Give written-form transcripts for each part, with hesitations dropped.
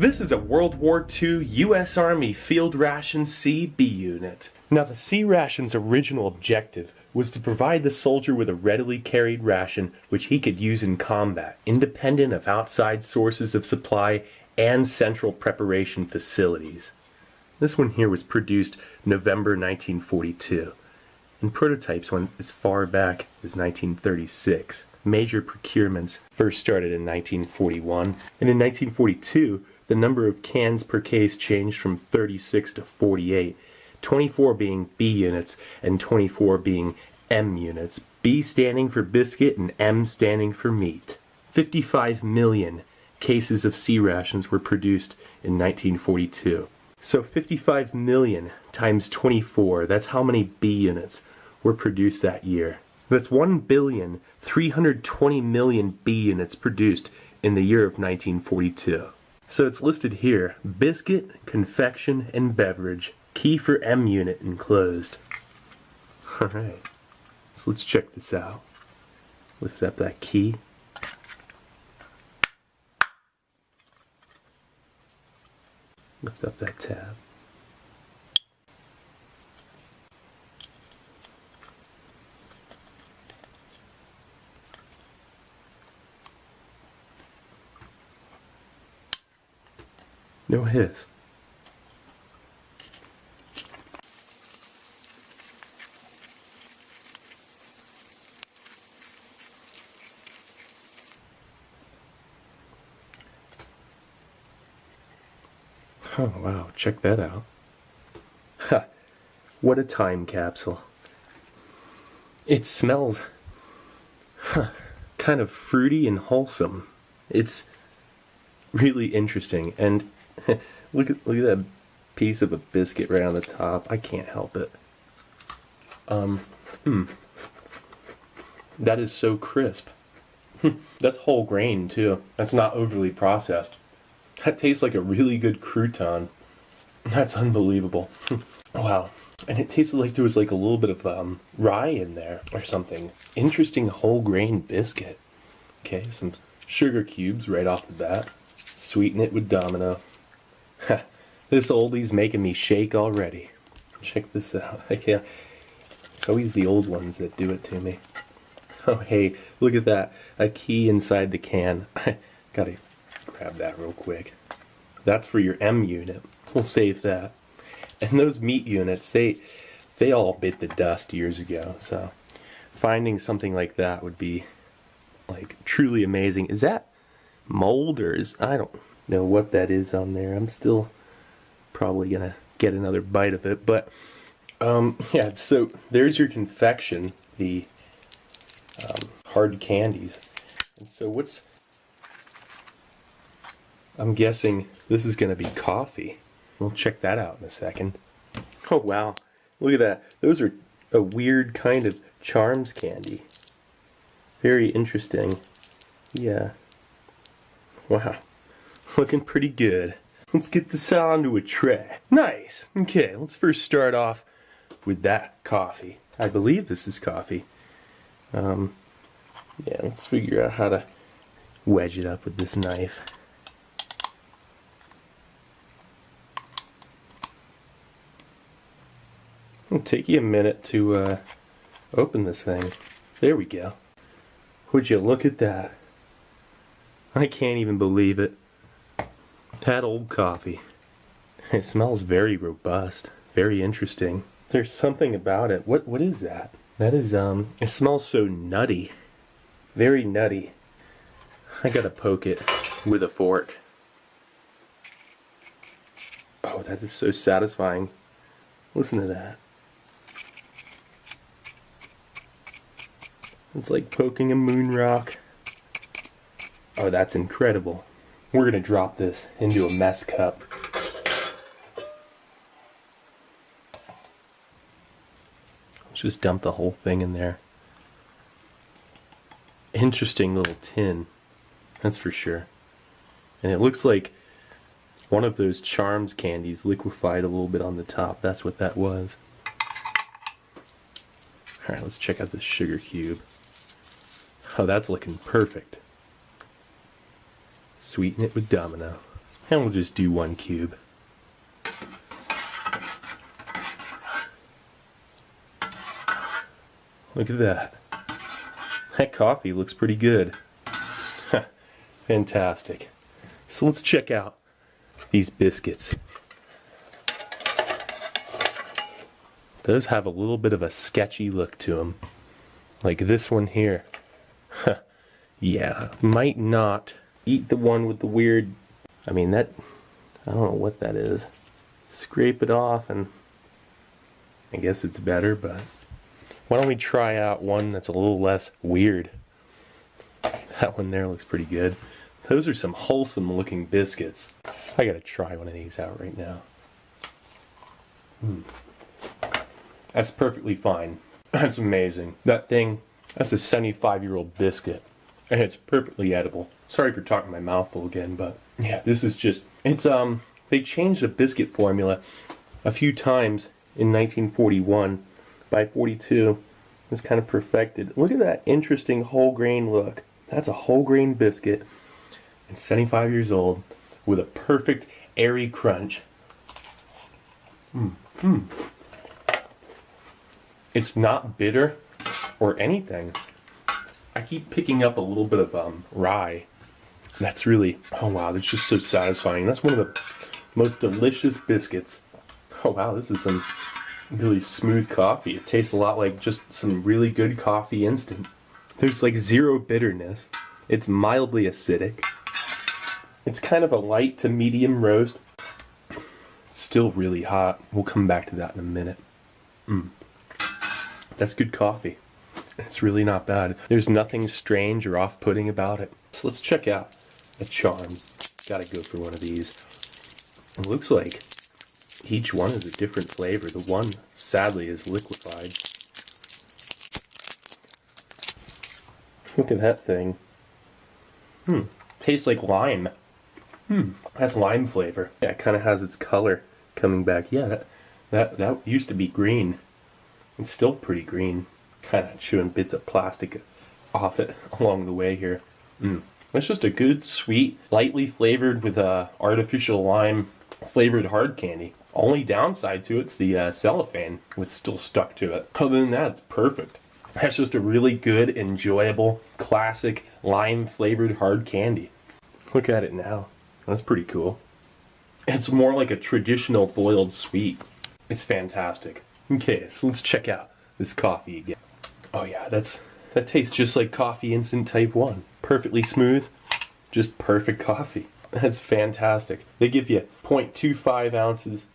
This is a World War II U.S. Army Field Ration C B unit. Now the C ration's original objective was to provide the soldier with a readily carried ration which he could use in combat, independent of outside sources of supply and central preparation facilities. This one here was produced November 1942, and prototypes went as far back as 1936. Major procurements first started in 1941, and in 1942 the number of cans per case changed from 36 to 48, 24 being B units and 24 being M units, B standing for biscuit and M standing for meat. 55 million cases of C rations were produced in 1942. So 55 million times 24, that's how many B units were produced that year. That's 1,320,000,000 B units produced in the year of 1942. So it's listed here: biscuit, confection, and beverage. Key for M unit enclosed. Alright, so let's check this out. Lift up that key. Lift up that tab. No hiss. Oh wow, check that out. Ha! What a time capsule. It smells kind of fruity and wholesome. It's really interesting, and look at that piece of a biscuit right on the top. I can't help it. That is so crisp. That's whole grain too. That's not overly processed. That tastes like a really good crouton. That's unbelievable. Wow. And it tasted like there was like a little bit of rye in there or something. Interesting whole grain biscuit. Okay, some sugar cubes right off the bat. Sweeten it with Domino. This oldie's making me shake already. Check this out. Okay, it's always the old ones that do it to me. Oh hey, look at that. A key inside the can. Gotta grab that real quick. That's for your M unit. We'll save that. And those meat units, they all bit the dust years ago, so finding something like that would be like truly amazing. Is that mold, or I don't know what that is on there. I'm still probably gonna get another bite of it, but yeah, so there's your confection, the hard candies. And so I'm guessing this is gonna be coffee. We'll check that out in a second. Oh wow, look at that. Those are a weird kind of charms candy. Very interesting. Yeah. Wow, looking pretty good. Let's get this onto a tray. Nice. Okay, let's first start off with that coffee. I believe this is coffee. Yeah, let's figure out how to wedge it up with this knife. It'll take you a minute to open this thing. There we go. Would you look at that? I can't even believe it. That old coffee. It smells very robust. Very interesting. There's something about it. What is that? That is, it smells so nutty. Very nutty. I gotta poke it with a fork. Oh, that is so satisfying. Listen to that. It's like poking a moon rock. Oh, that's incredible. We're gonna drop this into a mess cup. Let's just dump the whole thing in there. Interesting little tin, that's for sure. And it looks like one of those charms candies liquefied a little bit on the top. That's what that was. Alright, let's check out this sugar cube. Oh, that's looking perfect. Sweeten it with Domino. And we'll just do 1 cube. Look at that. That coffee looks pretty good. Fantastic. So let's check out these biscuits. Those have a little bit of a sketchy look to them. Like this one here. Yeah, might not eat the one with the weird, I mean that, I don't know what that is. Scrape it off and I guess it's better, but why don't we try out one that's a little less weird. That one there looks pretty good. Those are some wholesome looking biscuits. I gotta try one of these out right now. That's perfectly fine. That's amazing. That thing, that's a 75-year-old biscuit. And it's perfectly edible. Sorry for talking my mouth full again, but yeah, this is just, it's, they changed the biscuit formula a few times in 1941. By 42, it's kind of perfected. Look at that interesting whole grain look. That's a whole grain biscuit. It's 75 years old with a perfect airy crunch. It's not bitter or anything. I keep picking up a little bit of rye. That's really, oh wow, that's just so satisfying. That's one of the most delicious biscuits. Oh wow, this is some really smooth coffee. It tastes a lot like just some really good coffee instant. There's like zero bitterness. It's mildly acidic. It's kind of a light to medium roast. It's still really hot. We'll come back to that in a minute. That's good coffee. It's really not bad. There's nothing strange or off-putting about it. So let's check out a charm. Gotta go for one of these. It looks like each one is a different flavor. The one, sadly, is liquefied. Look at that thing. Tastes like lime. That's lime flavor. Yeah, it kind of has its color coming back. Yeah, that used to be green. It's still pretty green. Kind of chewing bits of plastic off it along the way here. It's just a good, sweet, lightly flavored with artificial lime flavored hard candy. Only downside to it's the cellophane was still stuck to it. Other than that, it's perfect. That's just a really good, enjoyable, classic lime flavored hard candy. Look at it now. That's pretty cool. It's more like a traditional boiled sweet. It's fantastic. Okay, so let's check out this coffee again. Oh yeah, that tastes just like coffee instant type 1. Perfectly smooth, just perfect coffee. That's fantastic. They give you 0.25 ounces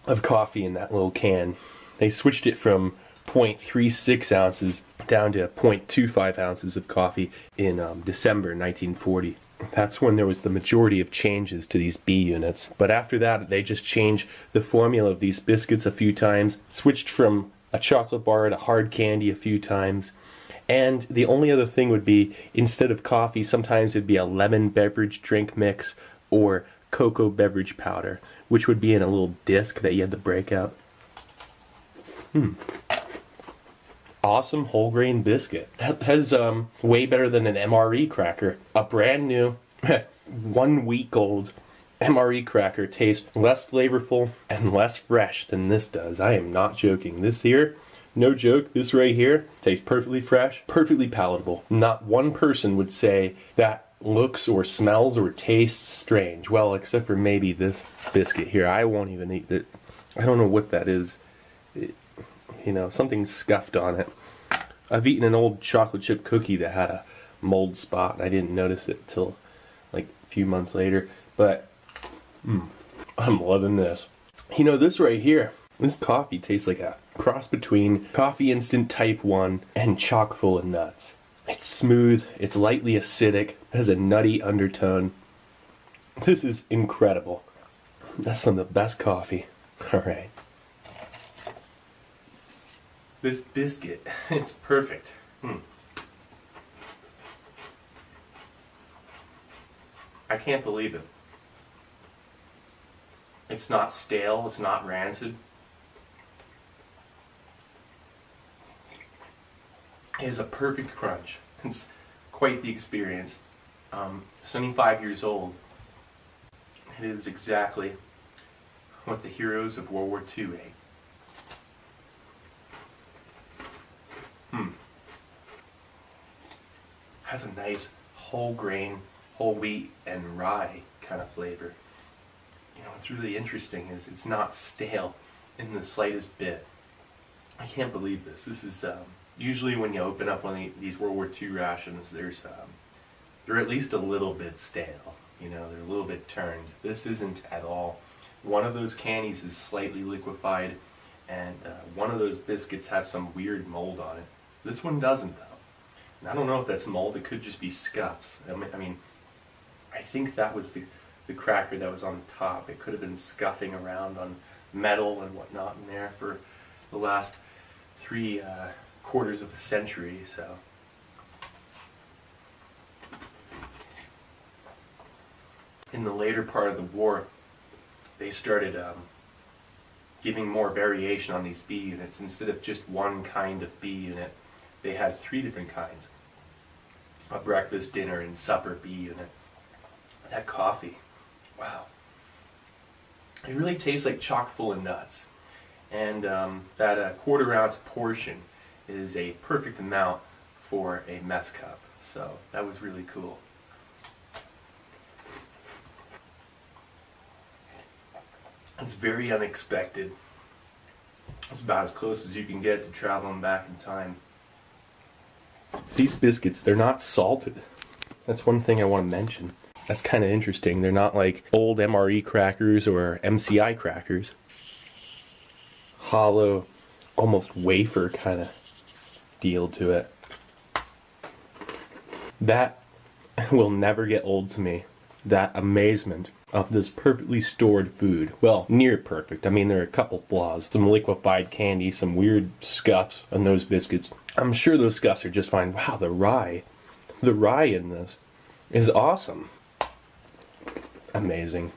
of coffee in that little can. They switched it from 0.36 ounces down to 0.25 ounces of coffee in December 1940. That's when there was the majority of changes to these B units. But after that, they just changed the formula of these biscuits a few times, switched from a chocolate bar to hard candy a few times. And the only other thing would be, instead of coffee, sometimes it'd be a lemon beverage drink mix or cocoa beverage powder, which would be in a little disc that you had to break up. Awesome whole grain biscuit. That has way better than an MRE cracker. A brand new 1 week old MRE cracker tastes less flavorful and less fresh than this does. I am not joking. This here, no joke, this right here tastes perfectly fresh, perfectly palatable. Not one person would say that looks or smells or tastes strange. Well, except for maybe this biscuit here. I won't even eat it. I don't know what that is. You know, something's scuffed on it. I've eaten an old chocolate chip cookie that had a mold spot. I didn't notice it till like a few months later. But I'm loving this. You know, this right here, this coffee tastes like a cross between coffee instant type 1 and chock full of nuts. It's smooth, it's lightly acidic, it has a nutty undertone. This is incredible. That's some of the best coffee. Alright. This biscuit, it's perfect. I can't believe it. It's not stale, it's not rancid. It is a perfect crunch. It's quite the experience. 75 years old. It is exactly what the heroes of World War II ate. Has a nice whole grain, whole wheat, and rye kind of flavor. You know, what's really interesting is it's not stale in the slightest bit. I can't believe this. This is usually when you open up one of these World War II rations, they're at least a little bit stale. You know, they're a little bit turned. This isn't at all. One of those candies is slightly liquefied, and one of those biscuits has some weird mold on it. This one doesn't, though. And I don't know if that's mold. It could just be scuffs. I mean, I think that was the cracker that was on the top. It could have been scuffing around on metal and whatnot in there for the last 3/4 of a century. So. In the later part of the war, they started giving more variation on these bee units. Instead of just one kind of bee unit, they had 3 different kinds. A breakfast, dinner, and supper bee unit. That coffee, wow. It really tastes like chock full of nuts. And that 1/4 ounce portion is a perfect amount for a mess cup. So that was really cool. It's very unexpected. It's about as close as you can get to traveling back in time. These biscuits, they're not salted. That's one thing I want to mention. That's kind of interesting. They're not like old MRE crackers or MCI crackers. Hollow, almost wafer kind of deal to it. That will never get old to me. That amazement of this perfectly stored food. Well, near perfect. I mean, there are a couple flaws. Some liquefied candy, some weird scuffs on those biscuits. I'm sure those scuffs are just fine. Wow, the rye in this is awesome. Amazing.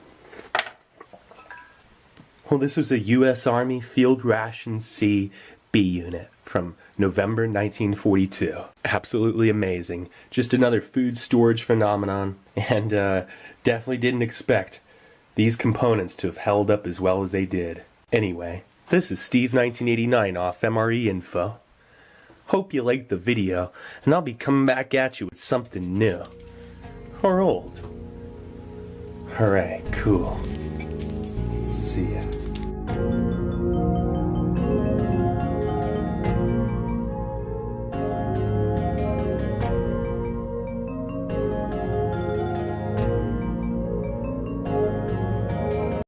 Well, this was a U.S. Army Field Ration C B unit from November 1942. Absolutely amazing. Just another food storage phenomenon, and definitely didn't expect these components to have held up as well as they did. Anyway, this is Steve 1989 off MRE Info. Hope you liked the video, and I'll be coming back at you with something new. Or old. Alright, cool. See ya.